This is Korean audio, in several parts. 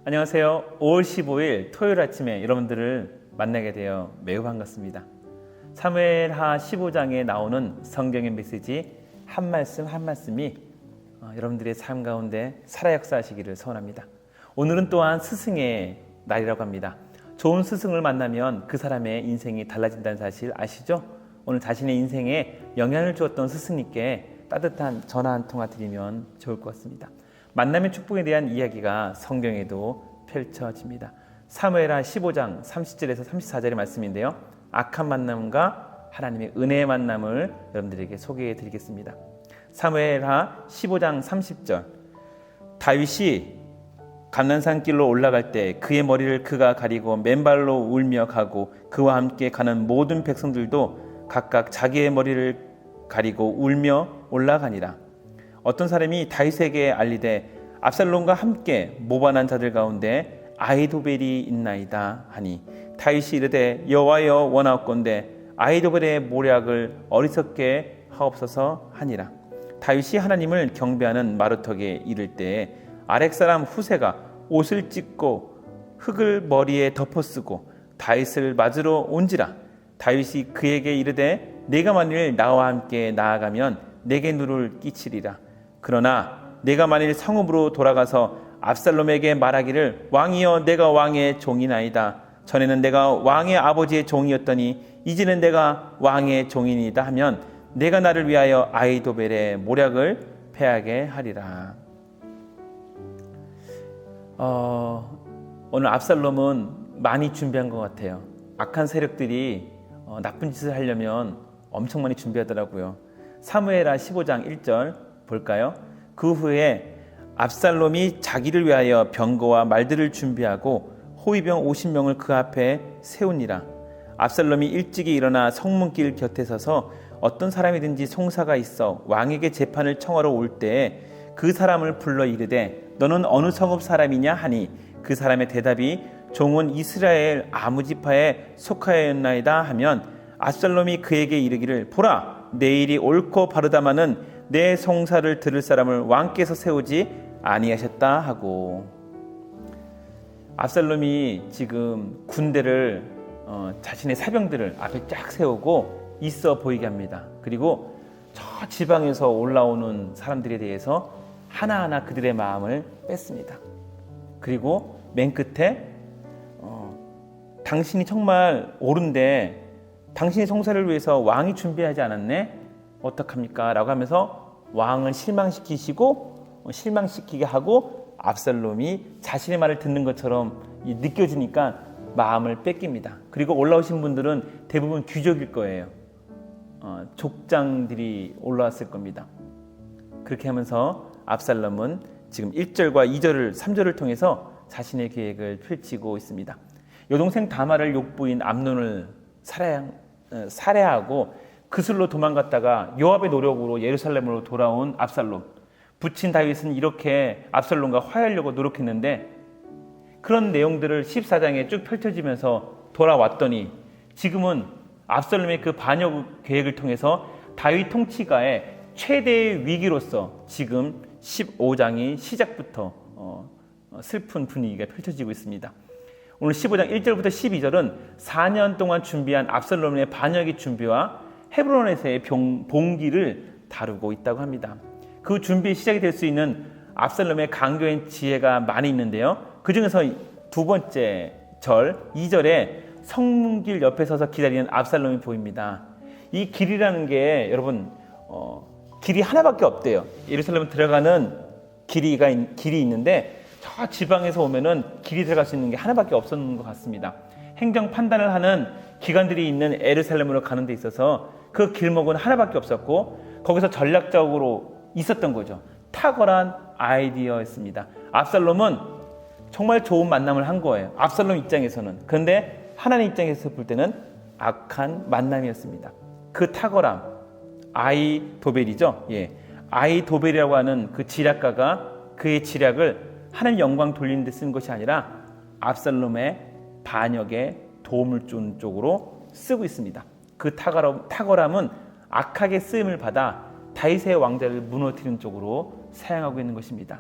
안녕하세요. 5월 15일 토요일 아침에 여러분들을 만나게 되어 매우 반갑습니다. 사무엘하 15장에 나오는 성경의 메시지 한 말씀 한 말씀이 여러분들의 삶 가운데 살아 역사하시기를 소원합니다. 오늘은 또한 스승의 날이라고 합니다. 좋은 스승을 만나면 그 사람의 인생이 달라진다는 사실 아시죠? 오늘 자신의 인생에 영향을 주었던 스승님께 따뜻한 전화 한 통화 드리면 좋을 것 같습니다. 만남의 축복에 대한 이야기가 성경에도 펼쳐집니다. 사무엘하 15장 30절에서 34절의 말씀인데요. 악한 만남과 하나님의 은혜의 만남을 여러분들에게 소개해 드리겠습니다. 사무엘하 15장 30절. 다윗이 감난산 길로 올라갈 때 그의 머리를 그가 가리고 맨발로 울며 가고 그와 함께 가는 모든 백성들도 각각 자기의 머리를 가리고 울며 올라가니라. 어떤 사람이 다윗에게 알리되 압살롬과 함께 모반한 자들 가운데 아히도벨이 있나이다 하니 다윗이 이르되 여호와여 원하옵건대 아히도벨의 모략을 어리석게 하옵소서 하니라. 다윗이 하나님을 경배하는 마루턱에 이를 때에 아렉 사람 후세가 옷을 찢고 흙을 머리에 덮어쓰고 다윗을 맞으러 온지라. 다윗이 그에게 이르되 내가 만일 나와 함께 나아가면 내게 누를 끼치리라. 그러나 내가 만일 성읍으로 돌아가서 압살롬에게 말하기를 왕이여 내가 왕의 종이나이다. 전에는 내가 왕의 아버지의 종이었더니 이제는 내가 왕의 종이니이다 하면 내가 나를 위하여 아히도벨의 모략을 패하게 하리라. 오늘 압살롬은 많이 준비한 것 같아요. 악한 세력들이 나쁜 짓을 하려면 엄청 많이 준비하더라고요. 사무엘하 15장 1절 볼까요? 그 후에 압살롬이 자기를 위하여 병거와 말들을 준비하고 호위병 50명을 그 앞에 세우니라. 압살롬이 일찍이 일어나 성문길 곁에 서서 어떤 사람이든지 송사가 있어 왕에게 재판을 청하러 올 때에 그 사람을 불러 이르되 너는 어느 성읍 사람이냐 하니 그 사람의 대답이 종은 이스라엘 아무 지파에 속하였나이다 하면 압살롬이 그에게 이르기를 보라 내일이 옳고 바르다마는 내 송사를 들을 사람을 왕께서 세우지 아니하셨다 하고. 압살롬이 지금 군대를 자신의 사병들을 앞에 쫙 세우고 있어 보이게 합니다. 그리고 저 지방에서 올라오는 사람들에 대해서 하나하나 그들의 마음을 뺐습니다. 그리고 맨 끝에 당신이 정말 옳은데 당신의 송사를 위해서 왕이 준비하지 않았네? 어떡합니까? 라고 하면서 왕을 실망시키게 하고 압살롬이 자신의 말을 듣는 것처럼 느껴지니까 마음을 뺏깁니다. 그리고 올라오신 분들은 대부분 귀족일 거예요. 족장들이 올라왔을 겁니다. 그렇게 하면서 압살롬은 지금 1절과 2절을 3절을 통해서 자신의 계획을 펼치고 있습니다. 여동생 다말을 욕부인 암논을 살해하고 그슬로 도망갔다가 요압의 노력으로 예루살렘으로 돌아온 압살롬. 부친 다윗은 이렇게 압살롬과 화해하려고 노력했는데 그런 내용들을 14장에 쭉 펼쳐지면서 돌아왔더니 지금은 압살롬의 그 반역 계획을 통해서 다윗 통치가의 최대의 위기로서 지금 15장이 시작부터 슬픈 분위기가 펼쳐지고 있습니다. 오늘 15장 1절부터 12절은 4년 동안 준비한 압살롬의 반역의 준비와 헤브론에서의 봉기를 다루고 있다고 합니다. 그 준비의 시작이 될 수 있는 압살롬의 강교한 지혜가 많이 있는데요. 그 중에서 두 번째 절 2절에 성문길 옆에 서서 기다리는 압살롬이 보입니다. 이 길이라는 게 여러분 길이 하나밖에 없대요. 예루살렘 들어가는 길이 있는데 저 지방에서 오면은 길이 들어갈 수 있는 게 하나밖에 없었는 것 같습니다. 행정 판단을 하는 기관들이 있는 예루살렘으로 가는 데 있어서 그 길목은 하나밖에 없었고 거기서 전략적으로 있었던 거죠. 탁월한 아이디어였습니다. 압살롬은 정말 좋은 만남을 한 거예요. 압살롬 입장에서는. 그런데 하나님 입장에서 볼 때는 악한 만남이었습니다. 그 탁월함, 아히도벨이죠. 아히도벨이라고 하는 그 지략가가 그의 지략을 하나님 영광 돌리는 데 쓴 것이 아니라 압살롬의 반역에 도움을 준 쪽으로 쓰고 있습니다. 그 탁월함은 악하게 쓰임을 받아 다윗의 왕자를 무너뜨리는 쪽으로 사용하고 있는 것입니다.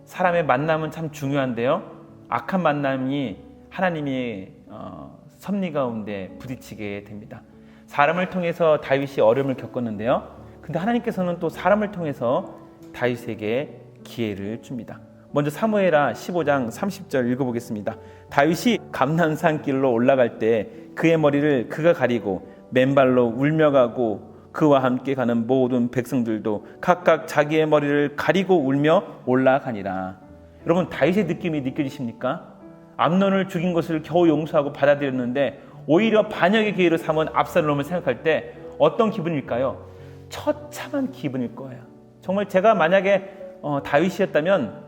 사람의 만남은 참 중요한데요. 악한 만남이 하나님의 섭리 가운데 부딪히게 됩니다. 사람을 통해서 다윗이 어려움을 겪었는데요. 근데 하나님께서는 또 사람을 통해서 다윗에게 기회를 줍니다. 먼저 사무엘하 15장 30절 읽어보겠습니다. 다윗이 감난산 길로 올라갈 때 그의 머리를 그가 가리고 맨발로 울며 가고 그와 함께 가는 모든 백성들도 각각 자기의 머리를 가리고 울며 올라가니라. 여러분, 다윗의 느낌이 느껴지십니까? 암논을 죽인 것을 겨우 용서하고 받아들였는데 오히려 반역의 기회로 삼은 압살롬을 생각할 때 어떤 기분일까요? 처참한 기분일 거예요. 정말 제가 만약에 다윗이었다면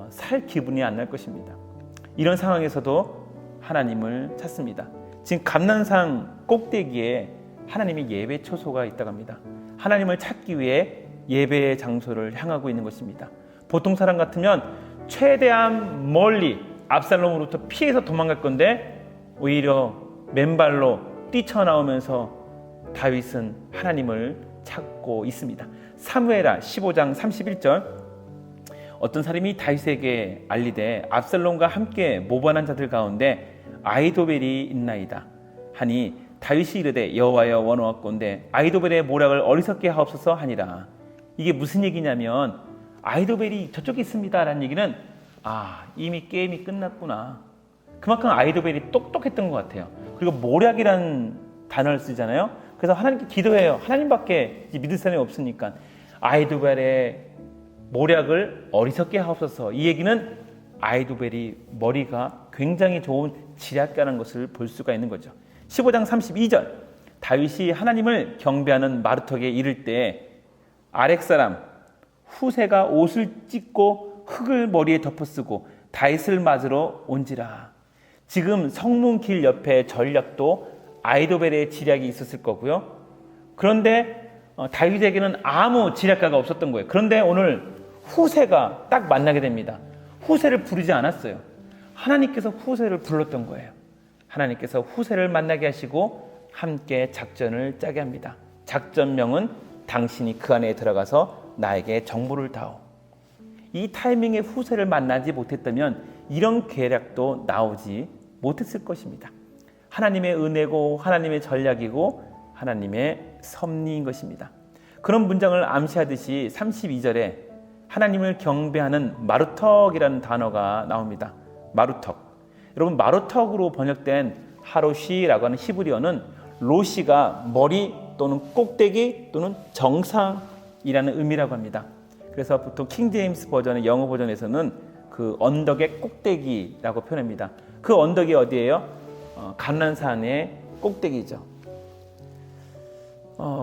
살 기분이 안 날 것입니다. 이런 상황에서도 하나님을 찾습니다. 지금 감난산 꼭대기에 하나님의 예배 초소가 있다고 합니다. 하나님을 찾기 위해 예배의 장소를 향하고 있는 것입니다. 보통 사람 같으면 최대한 멀리 압살롬으로부터 피해서 도망갈 건데 오히려 맨발로 뛰쳐나오면서 다윗은 하나님을 찾고 있습니다. 사무엘하 15장 31절 어떤 사람이 다윗에게 알리되 압살롬과 함께 모반한 자들 가운데 아히도벨이 있나이다 하니 다윗이 이르되 여호와여 원하옵건대 아히도벨의 모략을 어리석게 하옵소서 하니라. 이게 무슨 얘기냐면 아히도벨이 저쪽에 있습니다 라는 얘기는 이미 게임이 끝났구나. 그만큼 아히도벨이 똑똑했던 것 같아요. 그리고 모략이라는 단어를 쓰잖아요. 그래서 하나님께 기도해요. 하나님밖에 믿을 사람이 없으니까 아히도벨의 모략을 어리석게 하옵소서. 이 얘기는 아히도벨이 머리가 굉장히 좋은 지략가라는 것을 볼 수가 있는 거죠. 15장 32절 다윗이 하나님을 경배하는 마루턱에 이를 때 아렉 사람 후세가 옷을 찢고 흙을 머리에 덮어쓰고 다윗을 맞으러 온지라. 지금 성문길 옆에 전략도 아히도벨의 지략이 있었을 거고요. 그런데 다윗에게는 아무 지략가가 없었던 거예요. 그런데 오늘 후세가 딱 만나게 됩니다. 후세를 부르지 않았어요. 하나님께서 후세를 불렀던 거예요. 하나님께서 후세를 만나게 하시고 함께 작전을 짜게 합니다. 작전명은 당신이 그 안에 들어가서 나에게 정보를 다오. 이 타이밍에 후세를 만나지 못했다면 이런 계략도 나오지 못했을 것입니다. 하나님의 은혜고 하나님의 전략이고 하나님의 섭리인 것입니다. 그런 문장을 암시하듯이 32절에 하나님을 경배하는 마루턱이라는 단어가 나옵니다. 마루턱. 여러분, 마루턱으로 번역된 하로시라고 하는 히브리어는 로시가 머리 또는 꼭대기 또는 정상이라는 의미라고 합니다. 그래서 보통 킹제임스 버전의 영어 버전에서는 그 언덕의 꼭대기라고 표현합니다. 그 언덕이 어디예요? 감난산의 꼭대기죠.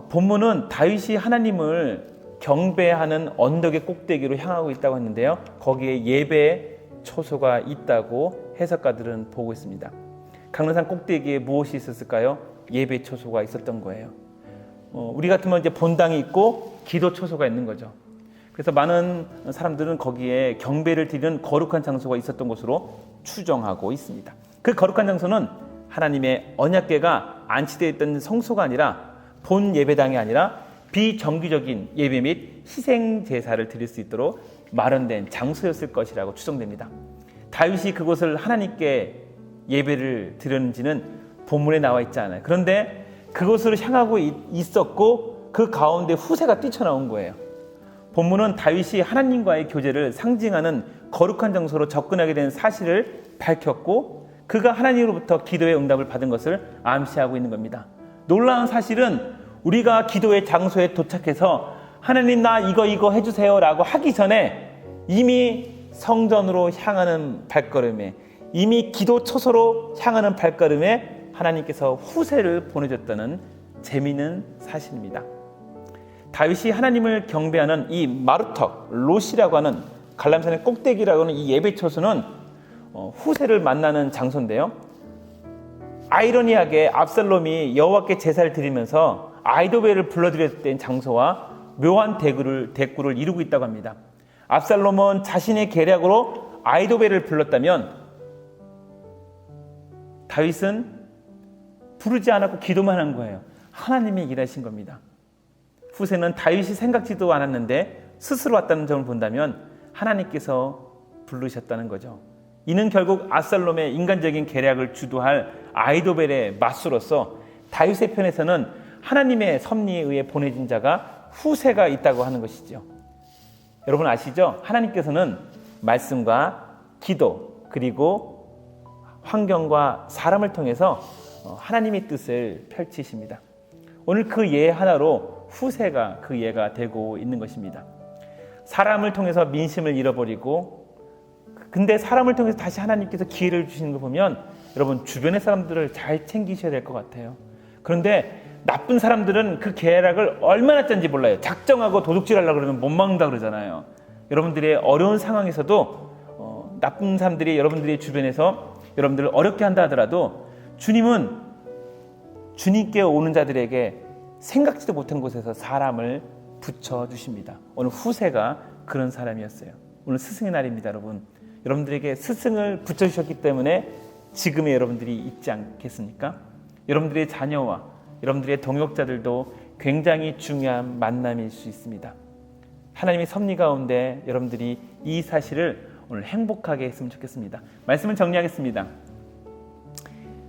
본문은 다윗이 하나님을 경배하는 언덕의 꼭대기로 향하고 있다고 했는데요. 거기에 예배 초소가 있다고 해석가들은 보고 있습니다. 감난산 꼭대기에 무엇이 있었을까요? 예배 초소가 있었던 거예요. 우리 같으면 이제 본당이 있고 기도 초소가 있는 거죠. 그래서 많은 사람들은 거기에 경배를 드리는 거룩한 장소가 있었던 것으로 추정하고 있습니다. 그 거룩한 장소는 하나님의 언약궤가 안치되어 있던 성소가 아니라 본 예배당이 아니라 비정기적인 예배 및 희생 제사를 드릴 수 있도록 마련된 장소였을 것이라고 추정됩니다. 다윗이 그곳을 하나님께 예배를 드렸는지는 본문에 나와 있지 않아요. 그런데 그곳으로 향하고 있었고 그 가운데 후세가 뛰쳐나온 거예요. 본문은 다윗이 하나님과의 교제를 상징하는 거룩한 장소로 접근하게 된 사실을 밝혔고 그가 하나님으로부터 기도의 응답을 받은 것을 암시하고 있는 겁니다. 놀라운 사실은 우리가 기도의 장소에 도착해서 하나님 나 이거 해주세요 라고 하기 전에 이미 성전으로 향하는 발걸음에 이미 기도 초소로 향하는 발걸음에 하나님께서 후세를 보내줬다는 재미있는 사실입니다. 다윗이 하나님을 경배하는 이 마루턱, 로시라고 하는 갈람산의 꼭대기라고 하는 이 예배 초소는 후세를 만나는 장소인데요. 아이러니하게 압살롬이 여호와께 제사를 드리면서 아히도벨을 불러들였던 장소와 묘한 대꾸를 이루고 있다고 합니다. 압살롬은 자신의 계략으로 아히도벨을 불렀다면 다윗은 부르지 않았고 기도만 한 거예요. 하나님이 일하신 겁니다. 후세는 다윗이 생각지도 않았는데 스스로 왔다는 점을 본다면 하나님께서 부르셨다는 거죠. 이는 결국 압살롬의 인간적인 계략을 주도할 아히도벨의 맞수로서 다윗의 편에서는 하나님의 섭리에 의해 보내진 자가 후세가 있다고 하는 것이죠. 여러분 아시죠? 하나님께서는 말씀과 기도 그리고 환경과 사람을 통해서 하나님의 뜻을 펼치십니다. 오늘 그 예 하나로 후세가 그 예가 되고 있는 것입니다. 사람을 통해서 민심을 잃어버리고 근데 사람을 통해서 다시 하나님께서 기회를 주시는 거 보면 여러분 주변의 사람들을 잘 챙기셔야 될 것 같아요. 그런데 나쁜 사람들은 그 계략을 얼마나 짠지 몰라요. 작정하고 도둑질하려고 그러면 못 막는다 그러잖아요. 여러분들의 어려운 상황에서도 나쁜 사람들이 여러분들의 주변에서 여러분들을 어렵게 한다 하더라도 주님은 주님께 오는 자들에게 생각지도 못한 곳에서 사람을 붙여주십니다. 오늘 후세가 그런 사람이었어요. 오늘 스승의 날입니다, 여러분. 여러분들에게 스승을 붙여주셨기 때문에 지금의 여러분들이 있지 않겠습니까? 여러분들의 자녀와 여러분들의 동역자들도 굉장히 중요한 만남일 수 있습니다. 하나님의 섭리 가운데 여러분들이 이 사실을 오늘 행복하게 했으면 좋겠습니다. 말씀을 정리하겠습니다.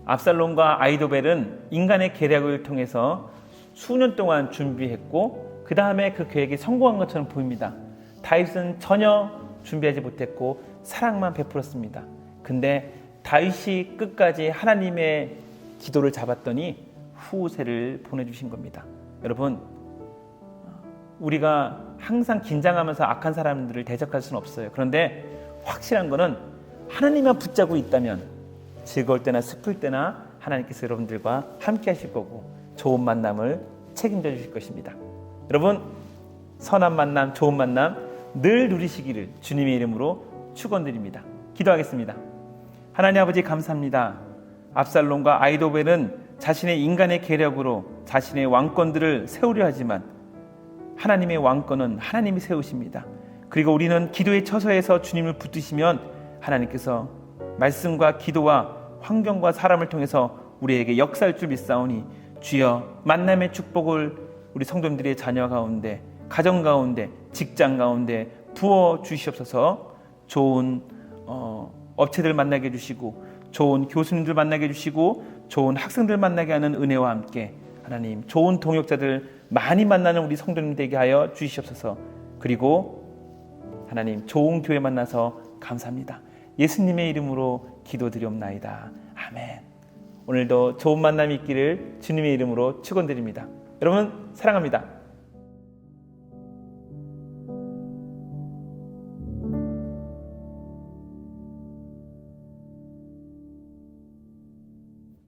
압살롬과 아히도벨은 인간의 계략을 통해서 수년 동안 준비했고 그 다음에 그 계획이 성공한 것처럼 보입니다. 다윗은 전혀 준비하지 못했고 사랑만 베풀었습니다. 근데 다윗이 끝까지 하나님의 기도를 잡았더니 후세를 보내주신 겁니다. 여러분 우리가 항상 긴장하면서 악한 사람들을 대적할 수는 없어요. 그런데 확실한 거는 하나님만 붙잡고 있다면 즐거울 때나 슬플 때나 하나님께서 여러분들과 함께 하실 거고 좋은 만남을 책임져 주실 것입니다. 여러분 선한 만남, 좋은 만남 늘 누리시기를 주님의 이름으로 축원드립니다. 기도하겠습니다. 하나님 아버지 감사합니다. 압살롬과 아히도벨은 자신의 인간의 계략으로 자신의 왕권들을 세우려 하지만 하나님의 왕권은 하나님이 세우십니다. 그리고 우리는 기도의 처소에서 주님을 붙드시면 하나님께서 말씀과 기도와 환경과 사람을 통해서 우리에게 역사할 줄 믿사오니 주여 만남의 축복을 우리 성도님들의 자녀 가운데 가정 가운데 직장 가운데 부어 주시옵소서. 좋은 업체들 만나게 해주시고 좋은 교수님들 만나게 해주시고 좋은 학생들 만나게 하는 은혜와 함께 하나님 좋은 동역자들 많이 만나는 우리 성도님 되게 하여 주시옵소서. 그리고 하나님 좋은 교회 만나서 감사합니다. 예수님의 이름으로 기도드리옵나이다. 아멘. 오늘도 좋은 만남이 있기를 주님의 이름으로 축원드립니다. 여러분 사랑합니다.